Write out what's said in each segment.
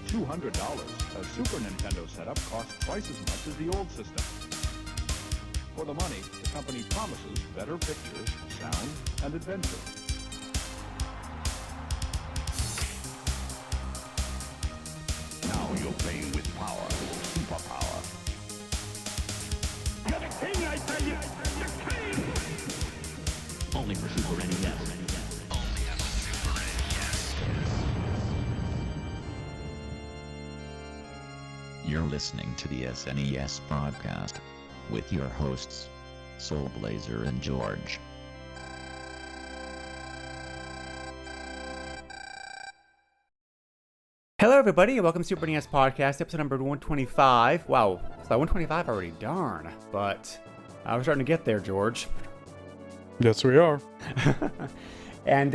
$200, a Super Nintendo setup costs twice as much as the old system. For the money, the company promises better pictures, sound, and adventure. Now you're playing with power, superpower. You're the king, I tell you! The king! Only for Super NES. You're listening to the SNES broadcast with your hosts, Soul Blazer and George. Hello, everybody, and welcome to Super NES Podcast, episode number 125. Wow, it's like 125 already, darn. But we're starting to get there, George. Yes, we are. And,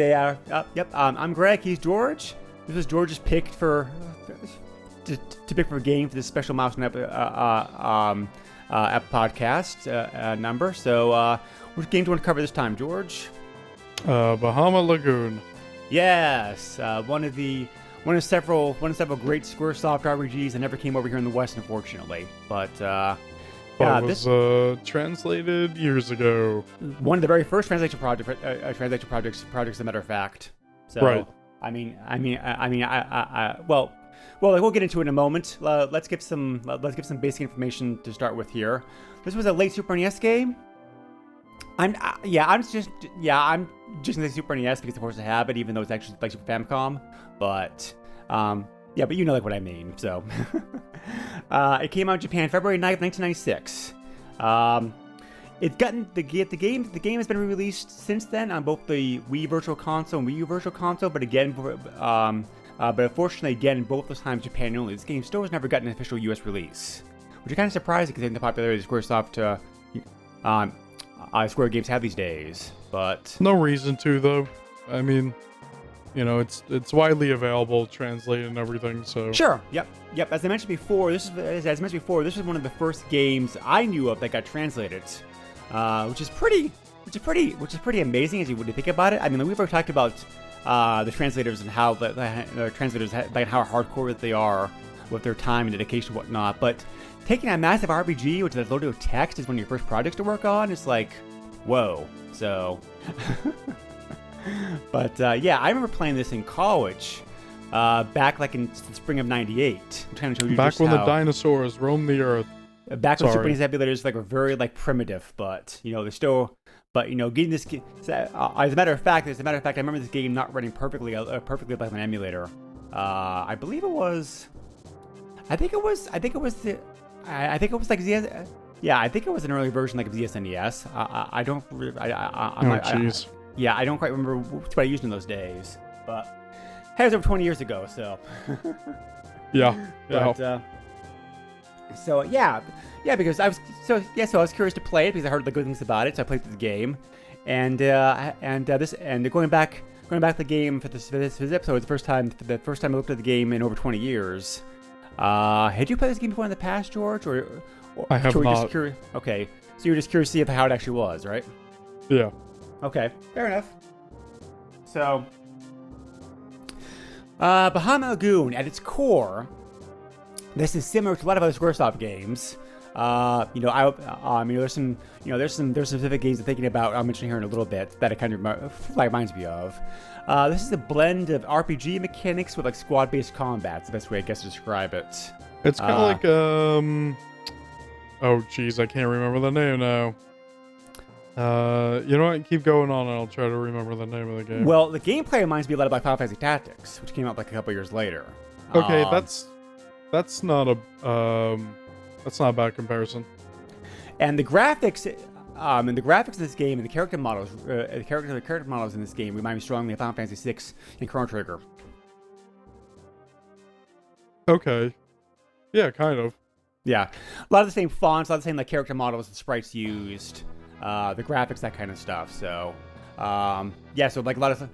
I'm Greg, he's George. This was George's pick to pick for a game for this special milestone podcast number. So, which game do you want to cover this time, George? Bahamut Lagoon. Yes, one of several great Squaresoft RPGs that never came over here in the West, unfortunately. But it was translated years ago. One of the very first translation projects, as a matter of fact. So, right. Well, we'll get into it in a moment. Let's give some basic information to start with here. This was a late Super NES game. I'm just gonna say Super NES because of course I have it, even though it's actually like Super Famicom. But but you know like what I mean. So it came out in Japan February 9th, 1996. The game has been re-released since then on both the Wii Virtual Console and Wii U Virtual Console, but again, but unfortunately, again, both those times Japan only. This game still has never gotten an official U.S. release, which is kind of surprising considering the popularity of Squaresoft Square games have these days. But no reason to, though. I mean, you know, it's widely available, translated and everything. So sure, yep. As I mentioned before, this is one of the first games I knew of that got translated, which is pretty amazing as you would think about it. I mean, we've already talked about the translators and how the translators, like how hardcore they are with their time and dedication and whatnot. But taking a massive RPG, which is loaded with text, is one of your first projects to work on. It's like, whoa. So, but I remember playing this in college, back like in the spring of '98. I'm trying to show you back when the dinosaurs roamed the earth. Back when Super NES emulators were very primitive, but they're still. But getting this, as a matter of fact, I remember this game not running perfectly like an emulator. I believe it was. I think it was like ZS. Yeah, I think it was an early version like of ZSNES. I don't quite remember what I used in those days. But hey, it was over 20 years ago, so. Yeah. Because I was curious to play it because I heard the good things about it, so I played through the game, and going back the game for this episode, the first time I looked at the game in over 20 years. Had you played this game before in the past, George, or I have not. Okay, so you're just curious to see how it actually was, right? Yeah. Okay, fair enough. So, Bahamut Lagoon, at its core, this is similar to a lot of other Squaresoft games. There's some specific games I'm thinking about. I'll mention here in a little bit that it kind of reminds me of. This is a blend of RPG mechanics with squad-based combat. It's the best way I guess to describe it. It's kind of like oh geez, I can't remember the name now. You know what? Keep going on, and I'll try to remember the name of the game. Well, the gameplay reminds me a lot of Final Fantasy Tactics, which came out a couple years later. Okay, that's not a bad comparison. And the graphics, of this game and the character models, in this game remind me strongly of Final Fantasy VI and Chrono Trigger. Okay, yeah, kind of. Yeah, a lot of the same fonts, a lot of the same character models and sprites used, the graphics, that kind of stuff. So, so a lot of,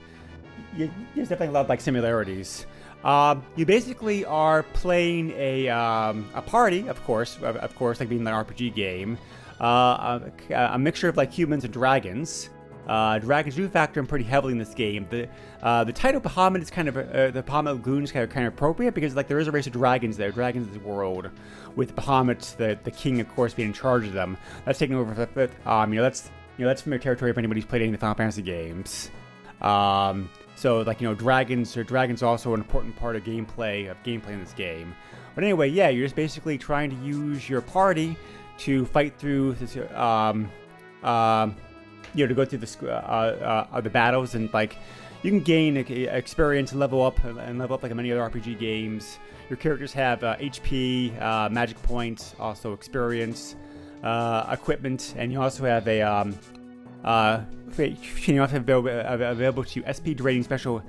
there's definitely a lot of similarities. You basically are playing a party, of course, like being an RPG game, a mixture of humans and dragons. Dragons do factor in pretty heavily in this game. The title Bahamut is kind of the Bahamut Lagoon is kind of appropriate because like there is a race of dragons there, dragons of the world, with Bahamut, the king, of course, being in charge of them. That's taking over. That's familiar territory if anybody's played any of the Final Fantasy games. So like dragons are also an important part of gameplay in this game. But anyway, yeah, you're just basically trying to use your party to fight through this, to go through the battles, and like you can gain experience and level up like in many other RPG games. Your characters have HP, magic points, also experience, equipment, and you also have available to SP draining special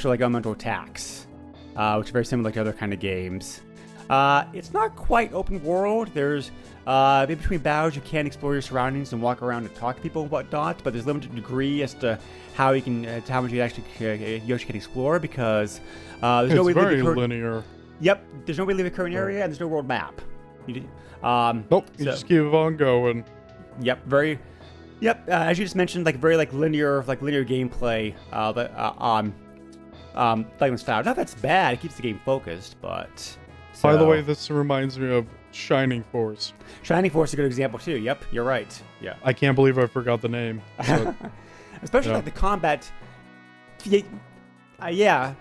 like elemental attacks, which are very similar to other kind of games. It's not quite open world. There's in between battles you can explore your surroundings and walk around and talk to people and whatnot, but there's limited degree as to how you can how much you actually can explore, because there's no way to leave linear. Yep, there's no way to leave a current area, and there's no world map. Nope, you just keep on going. Yep, as you just mentioned, like very linear gameplay. Like style. Not that's bad. It keeps the game focused, but. By the way, this reminds me of Shining Force. Shining Force is a good example too. Yep, you're right. Yeah. I can't believe I forgot the name. But, especially like the combat. Not to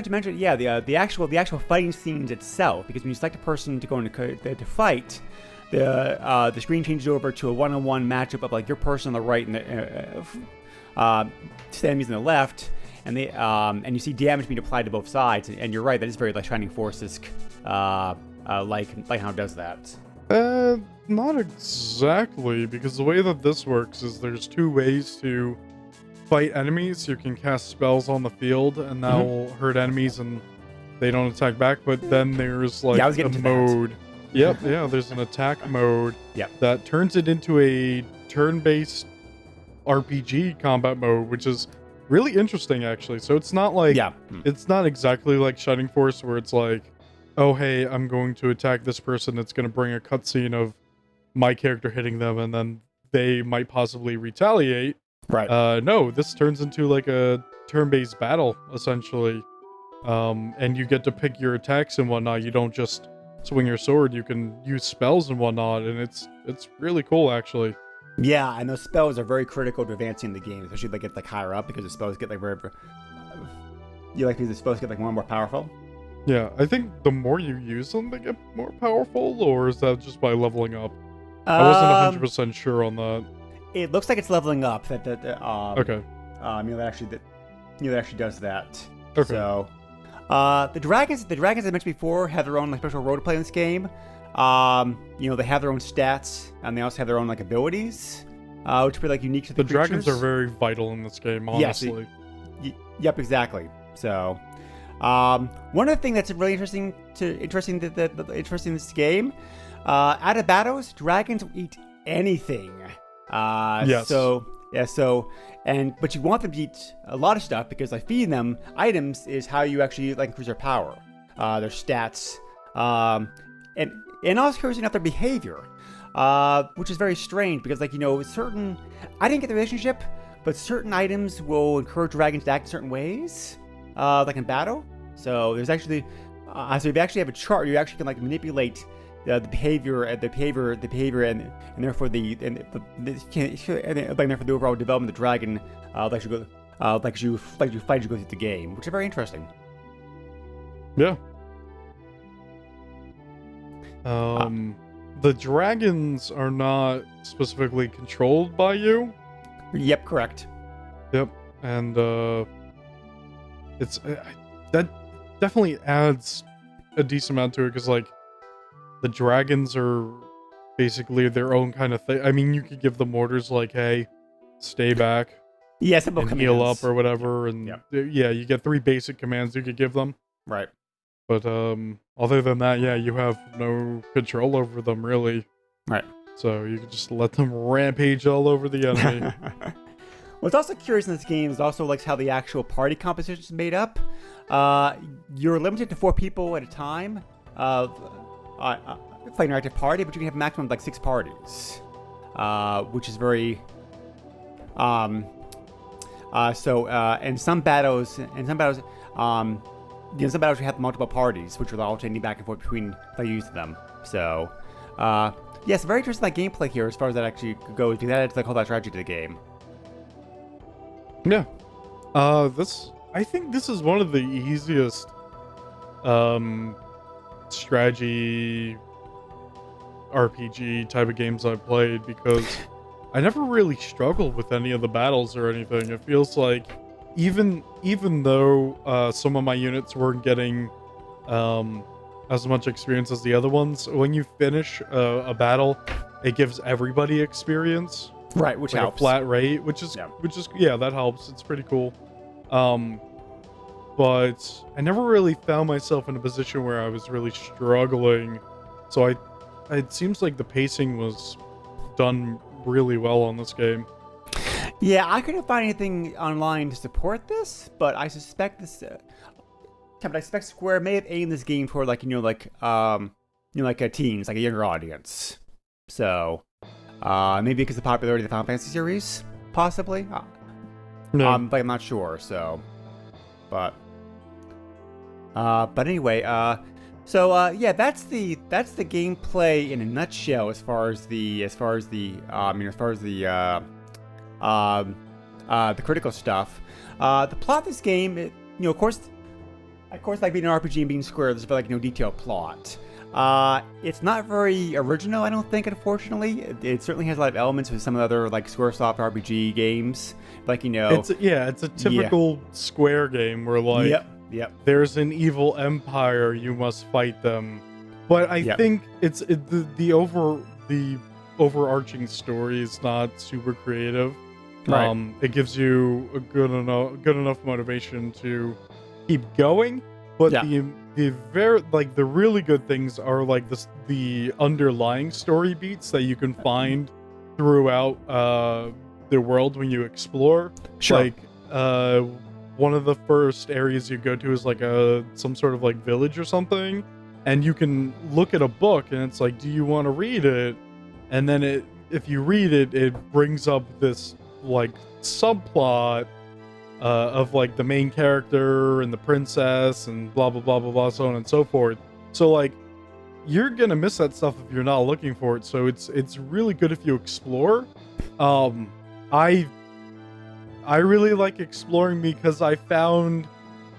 mention, the actual fighting scenes itself, because when you select a person to go into to fight, the screen changes over to a one-on-one matchup of like your person on the right and the enemies on the left, and you see damage being applied to both sides. And you're right, that is very like Shining Force-esque, like how it does that. Not exactly, because the way that this works is there's two ways to fight enemies. You can cast spells on the field, and that will hurt enemies, and they don't attack back. But then there's like a mode. Yep, there's an attack mode that turns it into a turn-based RPG combat mode, which is really interesting, actually. So it's not like it's not exactly like Shining Force, where it's like, oh hey, I'm going to attack this person. It's going to bring a cutscene of my character hitting them, and then they might possibly retaliate. Right. No, this turns into like a turn-based battle, essentially. And you get to pick your attacks and whatnot. You don't just swing your sword. You can use spells and whatnot, and it's really cool, actually. Yeah, and those spells are very critical to advancing the game, especially if they get like higher up, because the spells get like the spells get like more and more powerful. Yeah, I think the more you use them, they get more powerful, or is that just by leveling up? I wasn't 100% sure on that. It looks like it's leveling up. Okay. That actually does that. Okay. So, the dragons I mentioned before have their own like special role to play in this game. They have their own stats, and they also have their own like abilities, which are pretty like unique to the creatures. Dragons are very vital in this game, honestly. Yep, exactly. So, one of the things that's really interesting in this game, out of battles, dragons will eat anything. Yes. But you want them to eat a lot of stuff, because like feeding them items is how you actually like increase their power, their stats, and also increasing their behavior, which is very strange, because like certain, I didn't get the relationship, but certain items will encourage dragons to act in certain ways, like in battle. So there's actually, so if you actually have a chart, you actually can like manipulate the behavior, and therefore therefore the overall development of the dragon, like you fight as you go through the game, which is very interesting. Yeah. The dragons are not specifically controlled by you. Yep, correct. Yep, and it's that definitely adds a decent amount to it, because like the dragons are basically their own kind of thing. I mean, you could give them orders like, "Hey, stay back." Yeah, simple and commands. Heal up or whatever, and you get 3 basic commands you could give them. Right. But other than that, you have no control over them, really. Right. So you can just let them rampage all over the enemy. What's also curious in this game is also like how the actual party composition is made up. You're limited to 4 people at a time, playing an active party, but you can have a maximum of like 6 parties, which is very In some battles, some battles you have multiple parties, which will alternating back and forth between the use of them. So, yes, very interesting like gameplay here as far as that actually goes. Because that adds like whole lot strategy to the game. Yeah. I think this is one of the easiest strategy RPG type of games I've played, because I never really struggled with any of the battles or anything. It feels like even though some of my units weren't getting as much experience as the other ones, when you finish a battle, it gives everybody experience. Right, which like helps. A flat rate, which is that helps. It's pretty cool. But I never really found myself in a position where I was really struggling. So it seems like the pacing was done really well on this game. Yeah, I couldn't find anything online to support this, but I suspect this. But I suspect Square may have aimed this game toward like a teens, like a younger audience. So, maybe because of the popularity of the Final Fantasy series, possibly. No. But I'm not sure. So, but anyway, yeah, that's the gameplay in a nutshell as far as the critical stuff. The plot of this game, of course, like being an RPG and being Square, there's like no detailed plot. It's not very original, I don't think, unfortunately. It certainly has a lot of elements with some of the other like Squaresoft RPG games, like it's a typical Square game where like there's an evil empire, you must fight them. But I think the overarching story is not super creative. Right. It gives you a good enough motivation to keep going, but the really good things are like the underlying story beats that you can find throughout the world when you explore. Sure. Like one of the first areas you go to is like some sort of like village or something, and you can look at a book and it's like, do you want to read it? And then if you read it, it brings up this like subplot of like the main character and the princess and blah blah blah blah blah, so on and so forth. So like you're gonna miss that stuff if you're not looking for it. So it's really good if you explore. I really like exploring because I found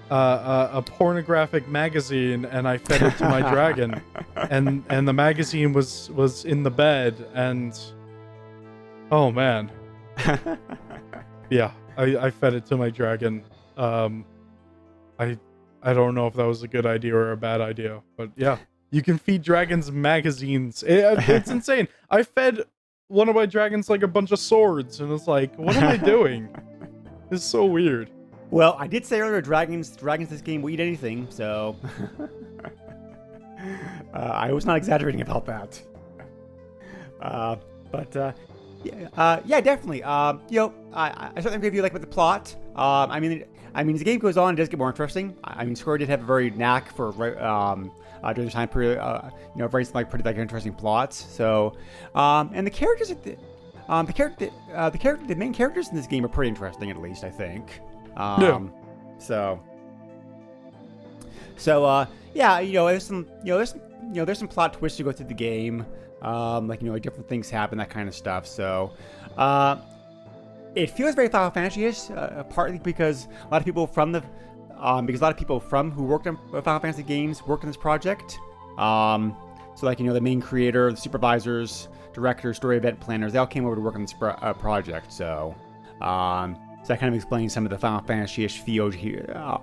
a pornographic magazine and I fed it to my dragon, and the magazine was in the bed, and oh man. Yeah, I fed it to my dragon. I don't know if that was a good idea or a bad idea, but yeah, you can feed dragons magazines. It's insane. I fed one of my dragons like a bunch of swords, and it's like, what am I doing? It's so weird. Well, I did say earlier, dragons this game will eat anything, so I was not exaggerating about that. Yeah, definitely. I certainly agree with you, like, with the plot. I mean, as the game goes on, it does get more interesting. I mean, Square did have a very knack for during the time period, writing like pretty like interesting plots. So, and the characters, the main characters in this game are pretty interesting, at least I think. Yeah, there's some plot twists to go through the game. Like different things happen, that kind of stuff. So, it feels very Final Fantasy-ish, partly because a lot of people who worked on Final Fantasy games worked on this project. So like the main creator, the supervisors, directors, story event planners, they all came over to work on this project. So, so that kind of explains some of the Final Fantasy-ish feel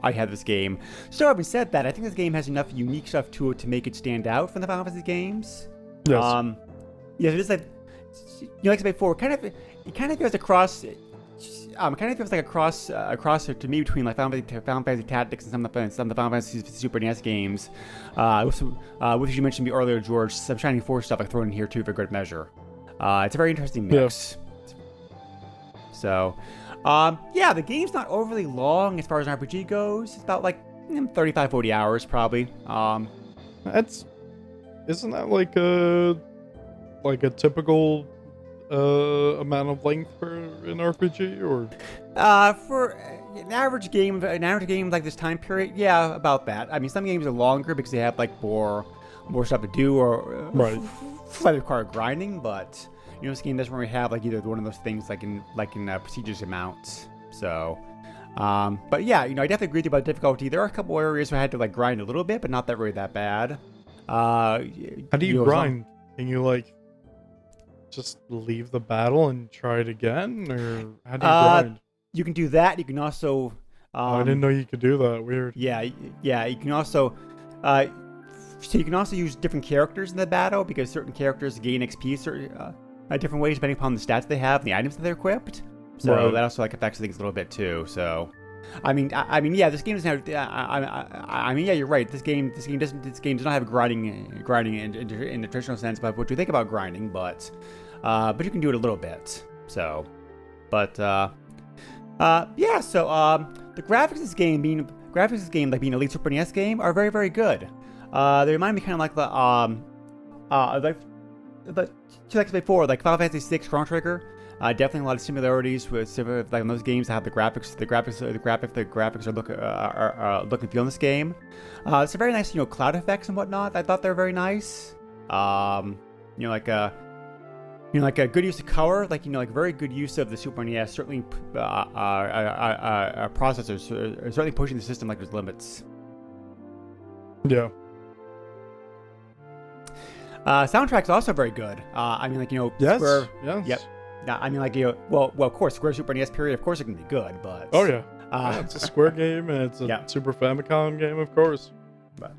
I had this game. So having said that, I think this game has enough unique stuff to it to make it stand out from the Final Fantasy games. Yes. It is like, like I said before, it kind of feels like a cross to me between like Final Fantasy Tactics and some of the Final Fantasy Super NES games, which you mentioned me earlier, George. Some Shining Force stuff I throw in here too for good measure. It's a very interesting mix. Yeah. So, the game's not overly long as far as an RPG goes. It's about like 35, 40 hours probably. Isn't that like a typical amount of length for an RPG, or? For an average game like this time period, yeah, about that. I mean, some games are longer because they have like more stuff to do, or Right. slightly require grinding. But this game doesn't really have like either one of those things like in prestigious amounts. So, but yeah, I definitely agree with you about difficulty. There are a couple areas where I had to like grind a little bit, but not that really that bad. How do you grind? Can you like just leave the battle and try it again, or how do you grind? You can do that. You can also. I didn't know you could do that. Weird. Yeah. You can also. So you can also use different characters in the battle because certain characters gain XP different ways depending upon the stats they have and the items that they're equipped. So Right. that also like affects things a little bit too. So, I mean, yeah, this game doesn't have. I mean, yeah, you're right. This game does not have grinding in the traditional sense, but what you think about grinding, but you can do it a little bit. So, but yeah. So the graphics of this game like being an Elite Super NES game are very, very good. They remind me kind of like the two like before, like Final Fantasy VI Chrono Trigger. Definitely a lot of similarities with like in those games that have the graphics are look and feel in this game. It's a very nice, cloud effects and whatnot. I thought they were very nice. Like a good use of color, like very good use of the Super NES. Certainly, processors are certainly pushing the system like there's limits. Yeah. Soundtrack's also very good. I mean, like Yes. Square. Yes. Yep. I mean, like well, of course, Square Super NES period. Of course, it can be good, but Oh yeah. Yeah, it's a Square game and it's a Yeah. Super Famicom game, of course. But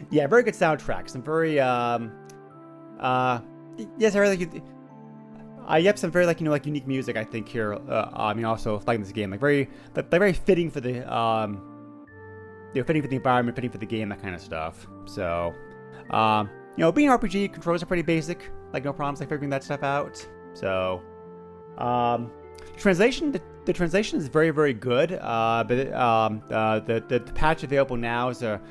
yeah, very good soundtrack. Some very yes, I really yep, some very like unique music. I think here. I mean, also like in this game, like very fitting for the fitting for the environment, fitting for the game, that kind of stuff. So, being an RPG, controls are pretty basic. Like no problems like figuring that stuff out. So, the translation is very, very good. But the patch available now is a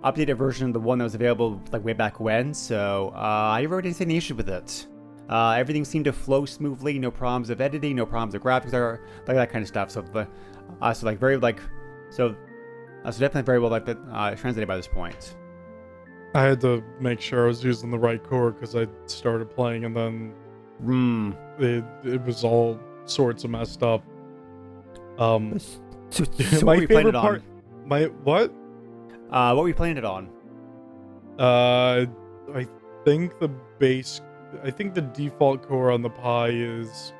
updated version of the one that was available like way back when. So I really didn't see any issue with it. Everything seemed to flow smoothly. No problems of editing. No problems of graphics, or like that kind of stuff. So so definitely very well translated by this point. I had to make sure I was using the right core because I started playing and then it was all sorts of messed up. So my what were you playing favorite it on? part. My what? What were you playing it on? I think the default core on the Pi is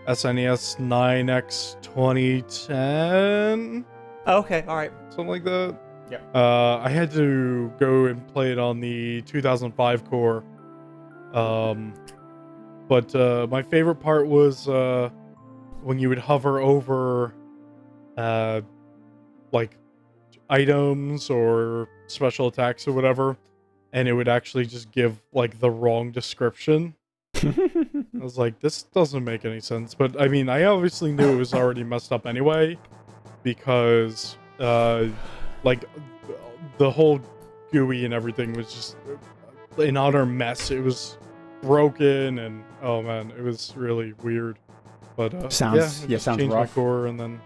SNES 9X 2010. Okay, all right. Something like that. Yeah. I had to go and play it on the 2005 core. But my favorite part was when you would hover over like items or special attacks or whatever, and it would actually just give like the wrong description. I was like, this doesn't make any sense. But I mean, I obviously knew it was already messed up anyway, because like the whole GUI and everything was just an utter mess. It was broken, and oh man, it was really weird. But sounds changed rough. my core, and then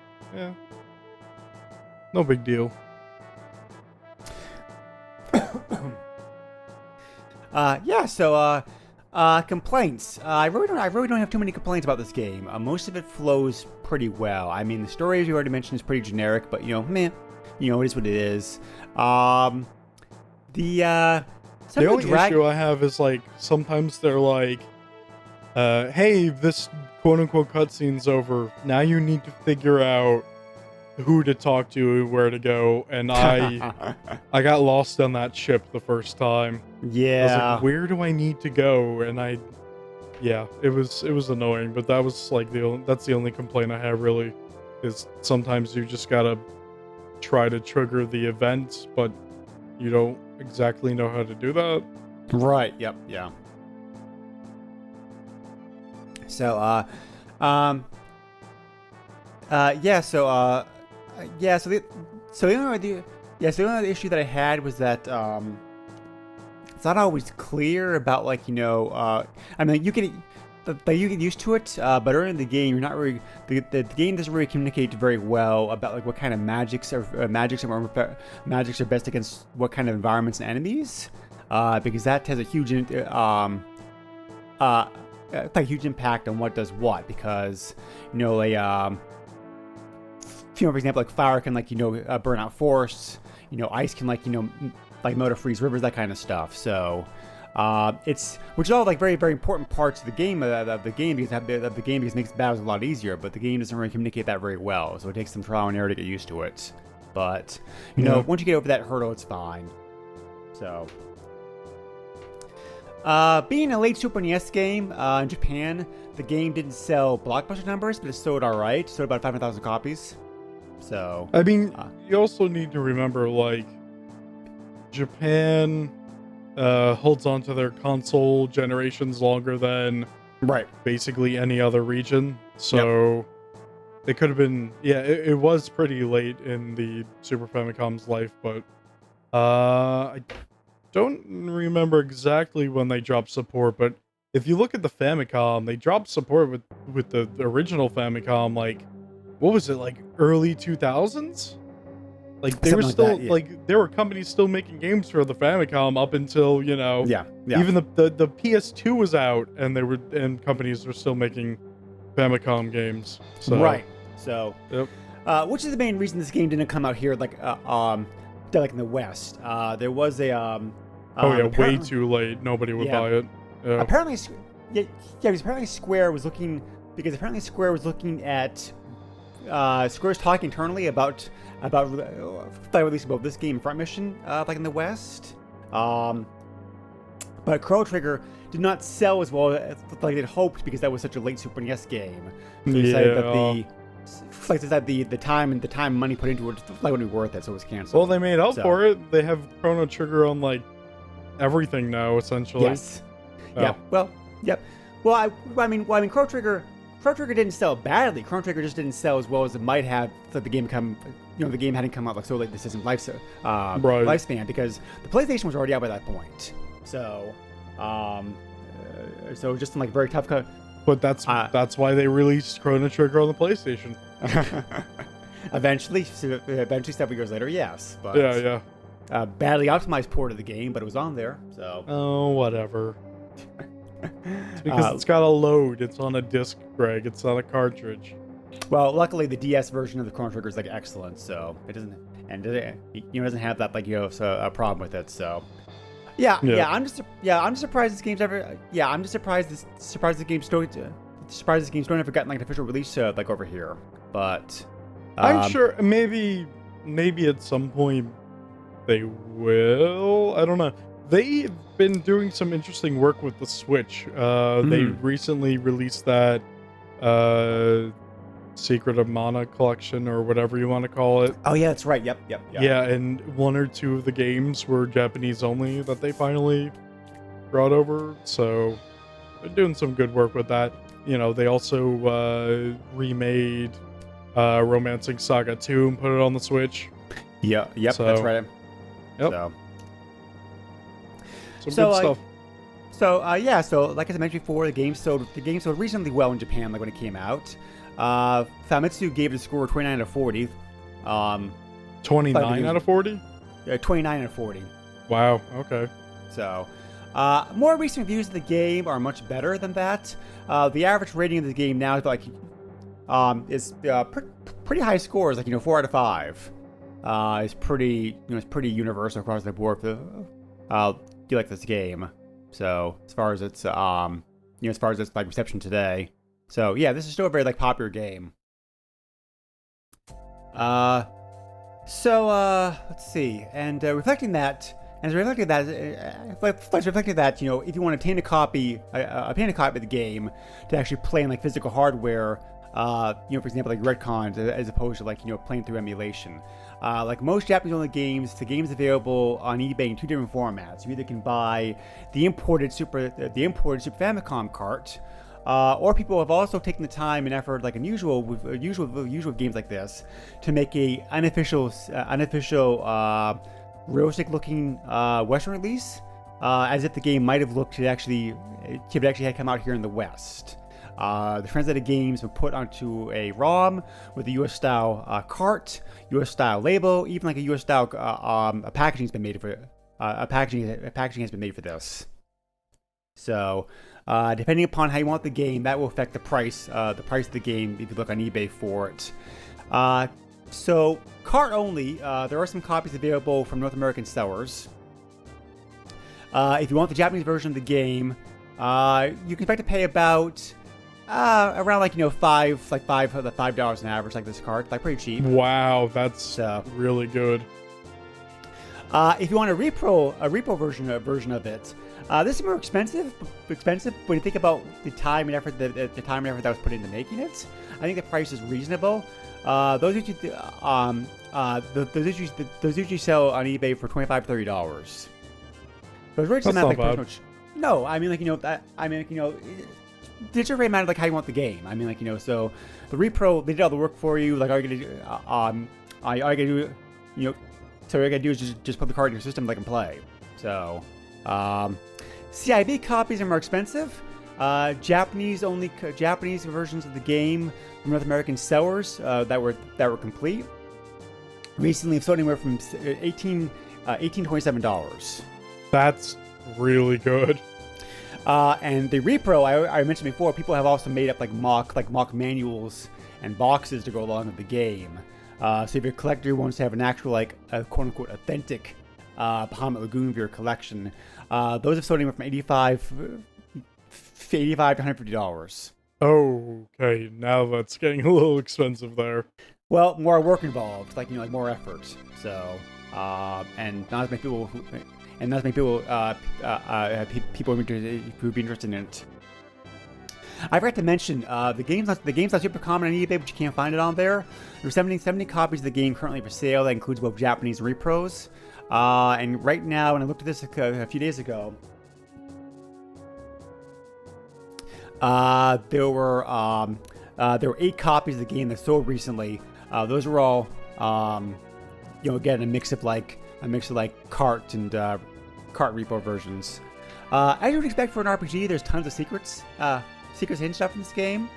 no big deal. Complaints. I really don't have too many complaints about this game. Most of it flows pretty well. I mean, the story, as you already mentioned, is pretty generic, but meh. It is what it is. The only issue I have is like sometimes they're like, hey, this quote unquote cutscene's over. Now you need to figure out who to talk to, where to go, and I got lost on that ship the first time. Yeah. I was like, where do I need to go? And it was annoying, but that was like that's the only complaint I have really, is sometimes you just gotta try to trigger the event, but you don't exactly know how to do that. Right. Yep. Yeah. So, the only other issue that I had was that it's not always clear about I mean, you can you get used to it, but early in the game, you're not really the game doesn't really communicate very well about like what kind of magics are best against what kind of environments and enemies, because that has a huge huge impact on what does what. Because for example, like fire can burn out forests, ice can melt or freeze rivers, that kind of stuff. So. Which is all like very, very important parts of the game because it makes battles a lot easier, but the game doesn't really communicate that very well, so it takes some trial and error to get used to it. But once you get over that hurdle, it's fine. So, being a late Super NES game in Japan, the game didn't sell blockbuster numbers, but it sold all right. It sold about 500,000 copies. So, I mean, you also need to remember, like, Japan holds on to their console generations longer than basically any other region. So it could have been, it was pretty late in the Super Famicom's life, but I don't remember exactly when they dropped support. But if you look at the Famicom, they dropped support with the original Famicom, like, what was it, like early 2000s? Like they were still there were companies still making games for the Famicom up until even the PS2 was out and companies were still making Famicom games. So, So which is the main reason this game didn't come out here like in the West. There was a way too late. Nobody would buy it. Yeah. Apparently Square was looking at Square's talking internally about releasing both this game and Front Mission like in the West, but Chrono Trigger did not sell as well as like they'd hoped because that was such a late Super NES game. So they decided that the time and money put into it wouldn't be worth it, so it was canceled. Well, they made up for it. They have Chrono Trigger on like everything now, essentially. Yes. Oh. Yeah. Well. Yep. Well, I mean, Chrono Trigger didn't sell badly. Chrono Trigger just didn't sell as well as it might have if the game the game hadn't come out like so late in the system's lifespan, because the PlayStation was already out by that point. So, so just in like very tough cut. But that's why they released Chrono Trigger on the PlayStation. Eventually, several years later, yes. But badly optimized port of the game, but it was on there. So. Oh, whatever. It's because it's got a load. It's on a disc, Greg. It's not a cartridge. Well, luckily the DS version of the Chrono Trigger is like excellent, so it doesn't have that a problem with it. So, I'm just surprised this game's ever. Yeah, I'm just surprised this game's don't ever gotten like an official release like over here. But I'm sure maybe at some point they will. I don't know. They've been doing some interesting work with the Switch. They recently released that Secret of Mana collection, or whatever you want to call it. Oh yeah, that's right. Yep. Yeah, and one or two of the games were Japanese only that they finally brought over. So they're doing some good work with that. They also remade Romancing Saga 2 and put it on the Switch. Yeah, that's right. Yep. Good stuff. So like I mentioned before, the game sold reasonably well in Japan, like when it came out. Famitsu gave it a score of 29 out of 40. 29 out of 40? Yeah, 29 out of 40. Wow. Okay. So, more recent reviews of the game are much better than that. The average rating of the game now is like pretty high scores, like 4 out of 5. It's pretty universal across the board. Do you like this game? So as far as its like reception today, so yeah, this is still a very like popular game. Let's see, and reflecting that, if you want to obtain a copy of the game to actually play in like physical hardware, for example, like Redcon, as opposed to like playing through emulation. Like most Japanese-only games, the game's available on eBay in two different formats. You either can buy the imported Super Famicom cart, or people have also taken the time and effort, like unusual games like this, to make a unofficial realistic-looking Western release. as if the game might have looked to actually had come out here in the West. The translated games were put onto a ROM with a US style cart, US style label, even like a US style packaging has been made for packaging has been made for this. So, depending upon how you want the game, that will affect the price of the game if you look on eBay for it. So, cart only, there are some copies available from North American sellers. If you want the Japanese version of the game, you can expect to pay about around like $5 an average, like this cart, like pretty cheap. Wow, that's really good. If you want a repro version of it, this is more expensive. When you think about the time and effort that was put into making it, I think the price is reasonable. Those usually sell on eBay for $25-$30. So it's really just a matter of like much. No, I mean it's a matter of like how you want the game. I mean so the repro, they did all the work for you. Like all you gotta do, so all you gotta do is just put the card in your system, like and play. So, CIB copies are more expensive. Japanese versions of the game from North American sellers that were complete recently have sold anywhere from $18 to $27. That's really good. And the repro I mentioned before, people have also made up like mock manuals and boxes to go along with the game. So if your collector wants to have an actual like quote unquote authentic Bahamut Lagoon for your collection, those have sold anywhere from $85 to $150. Okay, now that's getting a little expensive there. Well, more work involved, like more effort. So, and not as many people people who would be interested in it. I forgot to mention the game's not super common on eBay, but you can't find it on there. There's 70 copies of the game currently for sale. That includes both Japanese and repros. And right now, when I looked at this a few days ago, there were 8 copies of the game that sold recently. Those were all, again, a mix of like cart and cart repo versions. As you would expect for an RPG, there's tons of secrets hidden stuff in this game.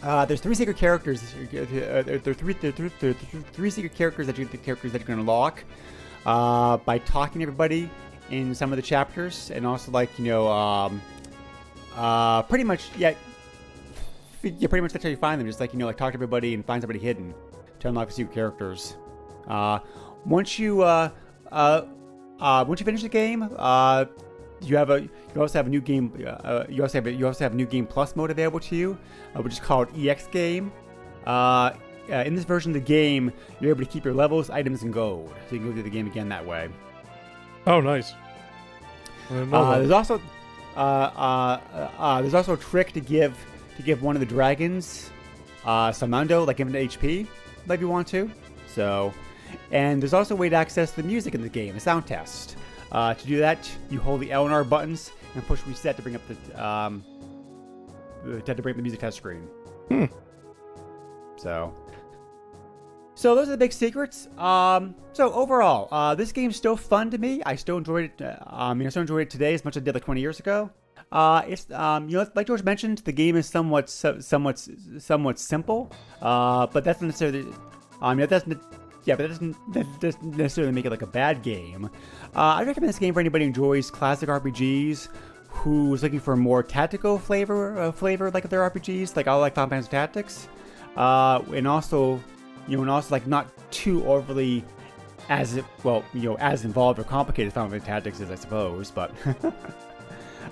There's 3 secret characters. There are 3 secret characters that you can unlock by talking to everybody in some of the chapters, and also pretty much that's how you find them. Just like talk to everybody and find somebody hidden to unlock the secret characters. Once you finish the game, you also have a new game. You also have a new game plus mode available to you, which is called EX Game. In this version of the game, you're able to keep your levels, items, and gold, so you can go through the game again that way. Oh, nice. There's also a trick to give one of the dragons some Mundo, like give him an HP, if you want to. So, and there's also a way to access the music in the game, a sound test. To do that, you hold the L and R buttons and push reset to bring up the music test screen. So those are the big secrets. So overall, this game's still fun to me. I still enjoyed it. I still enjoyed it today as much as I did like 20 years ago. It's like George mentioned, the game is somewhat simple. But that's not necessarily. That doesn't necessarily make it like a bad game. I recommend this game for anybody who enjoys classic RPGs, who's looking for a more tactical flavor like their RPGs, like I like Final Fantasy Tactics, and also like not too overly as involved or complicated as Final Fantasy Tactics is, I suppose, but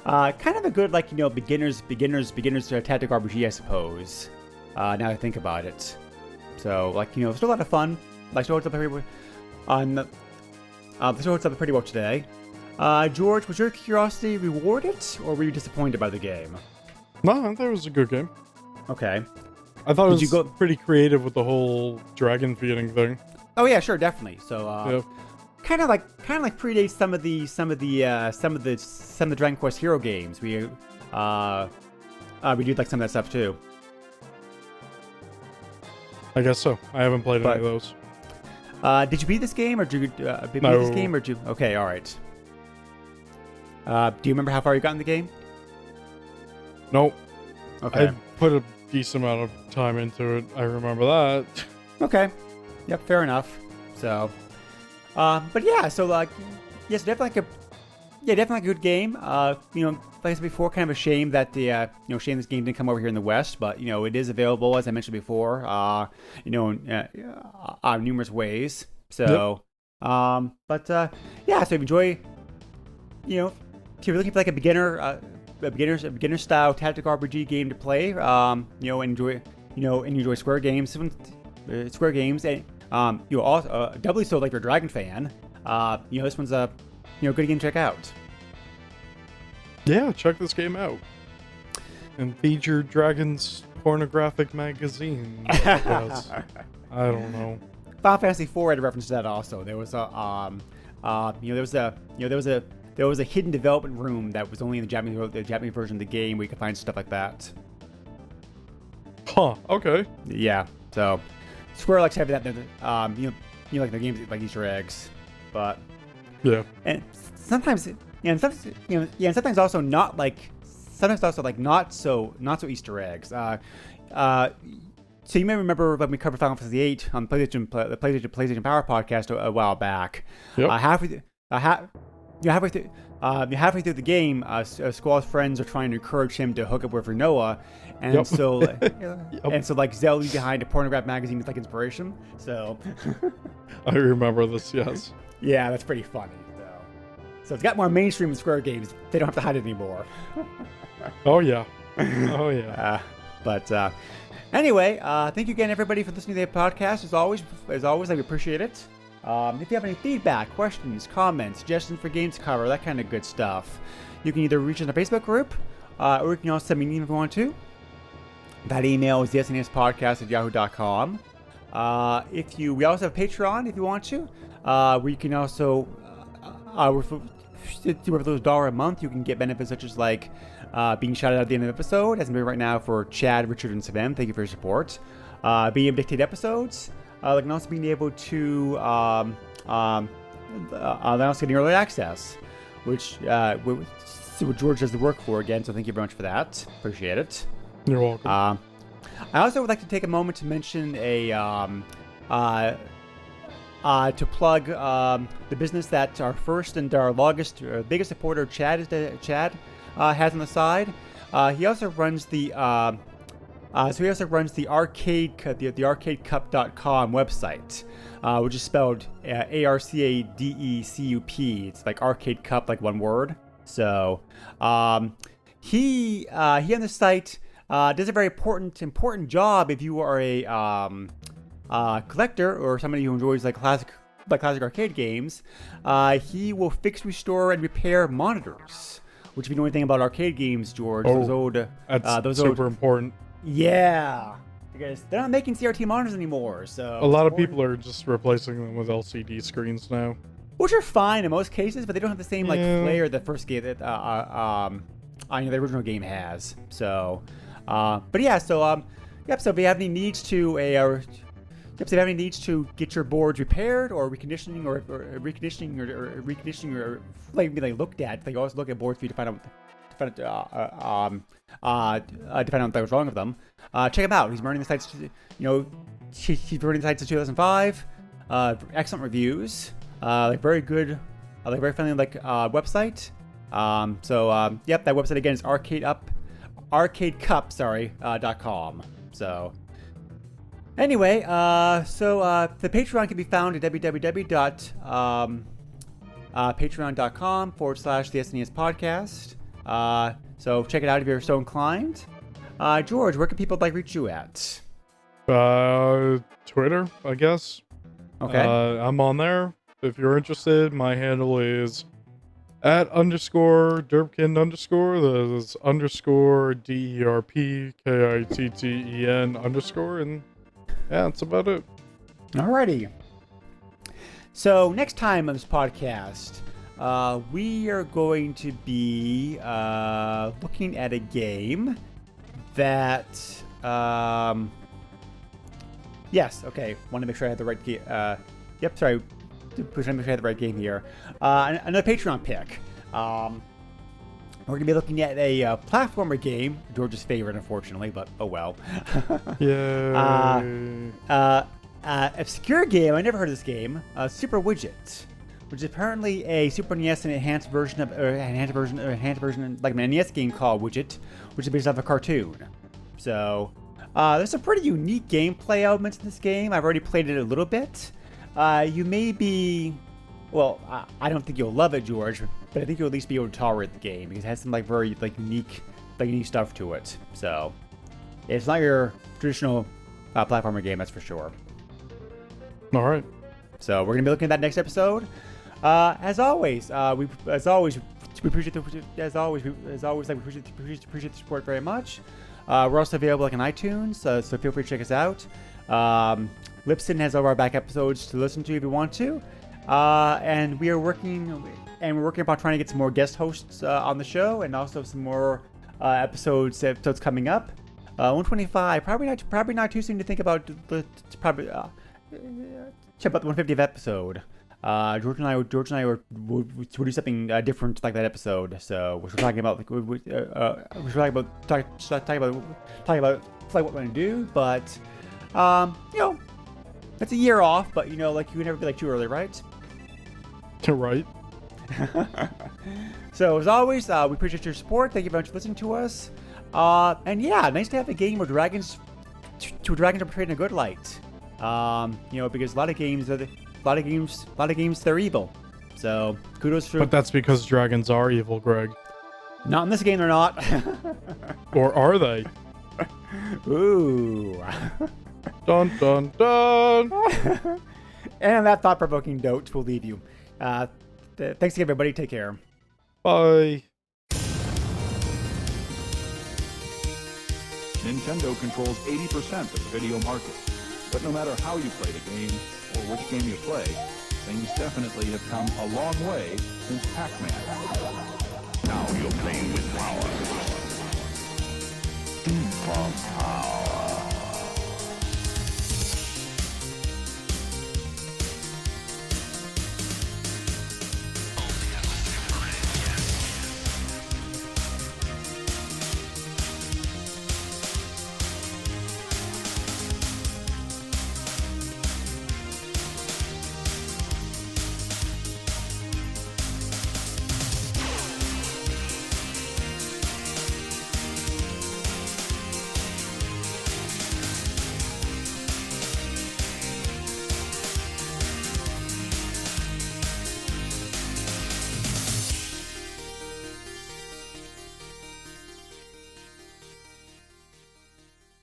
kind of a good beginners tactical RPG, I suppose. Now that I think about it, so it's still a lot of fun. Still holds up pretty well today. George, was your curiosity rewarded, or were you disappointed by the game? No, I thought it was a good game. Okay. I thought it was pretty creative with the whole dragon feeding thing. Oh yeah, sure, definitely. So, kind of like predates some of the Dragon Quest Hero games. We do like some of that stuff too. I guess so. I haven't played any of those. Did you beat this game, or did you beat this game, or did you? Okay, all right. Do you remember how far you got in the game? Nope. Okay. I put a decent amount of time into it. I remember that. Okay. Yep, fair enough. So, but yeah, so like, yes, definitely definitely a good game. Like I said before, kind of a shame that shame this game didn't come over here in the West, but it is available, as I mentioned before, in numerous ways. So, yeah, so if you enjoy, if you're looking for like a beginner style tactical RPG game to play, enjoy Square games, and you also doubly so like you're a Dragon fan. This one's a good game to check out. Yeah, check this game out. And feature Dragon's pornographic magazine. Yes. I don't know. Final Fantasy IV had a reference to that also. There was a hidden development room that was only in the Japanese version of the game where you could find stuff like that. Huh. Okay. Yeah. So Square likes having that. Like their games like Easter eggs, but yeah. And sometimes, sometimes also not like. Sometimes also like not so Easter eggs. So you may remember when we covered Final Fantasy VIII on the PlayStation Power podcast a while back. Yep. Halfway through the game, Squall's friends are trying to encourage him to hook up with Rinoa, and so like Zell leaves behind a pornographic magazine with like inspiration. So I remember this. Yes. Yeah, that's pretty funny. So it's got more mainstream Square games. They don't have to hide it anymore. Oh yeah. Oh yeah. Anyway, thank you again, everybody, for listening to the podcast. As always, I appreciate it. If you have any feedback, questions, comments, suggestions for games to cover, that kind of good stuff, you can either reach us in the Facebook group, or you can also send me an email if you want to. That email is thesnespodcast@yahoo.com. We also have Patreon if you want to, where you can also, for $1 a month, you can get benefits such as like being shouted out at the end of the episode, as I'm doing right now for Chad, Richard, and Savem. Thank you for your support. Being able to dictate episodes, and also being able to also getting early access, which George does the work for again. So thank you very much for that. Appreciate it. You're welcome. I also would like to take a moment to mention to plug the business that our first and our biggest supporter, Chad, has on the side. He also runs the arcadecup.com website, which is spelled ARCADECUP. It's like Arcade Cup, like one word. So he on the site does a very important job if you are a collector or somebody who enjoys like classic arcade games. He will fix, restore, and repair monitors. Which, if you know anything about arcade games, George, that's super important. Yeah, because they're not making CRT monitors anymore. So a lot of people are just replacing them with LCD screens now, which are fine in most cases, but they don't have the same like flair the first game that the original game has. So, but yeah, so so if you have any needs to get your boards repaired or reconditioning or like looked at, they always look at boards for you to find out what's wrong with them. Check him out. He's running the sites. He's running the sites since 2005. Excellent reviews. Very good. Very friendly website. That website again is arcadecup.com. So. Anyway, the Patreon can be found at www.patreon.com/the SNES podcast. So check it out if you're so inclined. George, where can people reach you at? Twitter, I guess. Okay. I'm on there. If you're interested, my handle is @_Derpkind_. That is _DERPKITTEN_ and yeah, that's about it. Alrighty. So next time on this podcast, we are going to be looking at a game that. Yes. Okay. Want to make sure I have the right game. Yep. Sorry. Trying to make sure I have the right game here. Another Patreon pick. We're going to be looking at a platformer game, George's favorite, unfortunately, but oh well. Yeah. A obscure game, I never heard of this game, Super Widget, which is apparently a Super NES and enhanced version like an NES game called Widget, which is based off a cartoon. So, there's some pretty unique gameplay elements in this game. I've already played it a little bit. You may be, well, I don't think you'll love it, George, but I think you'll at least be able to tolerate the game because it has some very unique stuff to it. So, it's not your traditional platformer game, that's for sure. All right. So we're gonna be looking at that next episode. As always, we appreciate the support very much. We're also available on iTunes, so feel free to check us out. Lipson has all of our back episodes to listen to if you want to. And we're working about trying to get some more guest hosts on the show, and also some more episodes coming up. 125, probably not too soon to think about. Check out the 150th episode. George and I will do something different like that episode. So we're talking about talking about what we're going to do. But that's a year off. But you can never be too early, right? Right. So as always, we appreciate your support. Thank you very much for listening to us. And yeah, nice to have a game where dragons are portrayed in a good light. Because a lot of games they're evil. So kudos for. But that's because dragons are evil, Greg. Not in this game, they're not. Or are they? Ooh. Dun dun dun. And on that thought-provoking note, we'll leave you. Thanks again, everybody. Take care. Bye. Nintendo controls 80% of the video market. But no matter how you play the game, or which game you play, things definitely have come a long way since Pac-Man. Now you're playing with power. Super power.